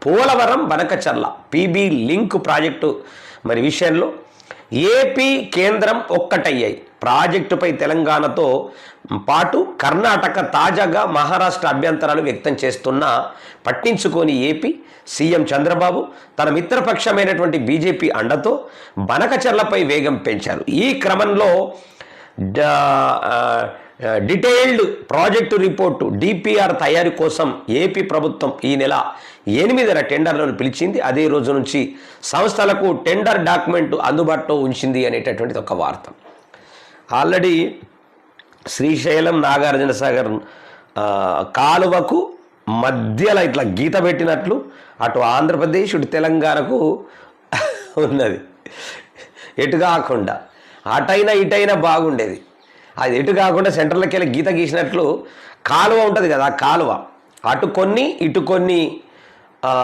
Polavaram Banakacherla PB link project మరి విషయంలో AP కేంద్రం ఒక్కటయ్యాయి. ప్రాజెక్టుపై తెలంగాణతో పాటు కర్ణాటక తాజాగా మహారాష్ట్ర అభ్యంతరాలు వ్యక్తం చేస్తున్నా పట్టించుకోని ఏపీ సీఎం చంద్రబాబు తన మిత్రపక్షమైనటువంటి బీజేపీ అండతో బనకచర్లపై వేగం పెంచారు. ఈ క్రమంలో డీటెయిల్డ్ ప్రాజెక్టు రిపోర్టు డిపిఆర్ తయారీ కోసం ఏపీ ప్రభుత్వం ఈ నెల 8న టెండర్లను పిలిచింది. అదే రోజు నుంచి సంస్థలకు టెండర్ డాక్యుమెంట్ అందుబాటులో ఉంచింది అనేటటువంటిది ఒక వార్త. ఆల్రెడీ శ్రీశైలం నాగార్జున సాగర్ కాలువకు మధ్యలో ఇట్లా గీత పెట్టినట్లు అటు ఆంధ్రప్రదేశ్ ఇటు తెలంగాణకు ఉన్నది. ఎటు కాకుండా అటైనా ఇటైనా బాగుండేది. అది ఎటు కాకుండా సెంటర్లోకి వెళ్ళి గీత గీసినట్లు కాలువ ఉంటుంది కదా, ఆ కాలువ అటు కొన్ని ఇటు కొన్ని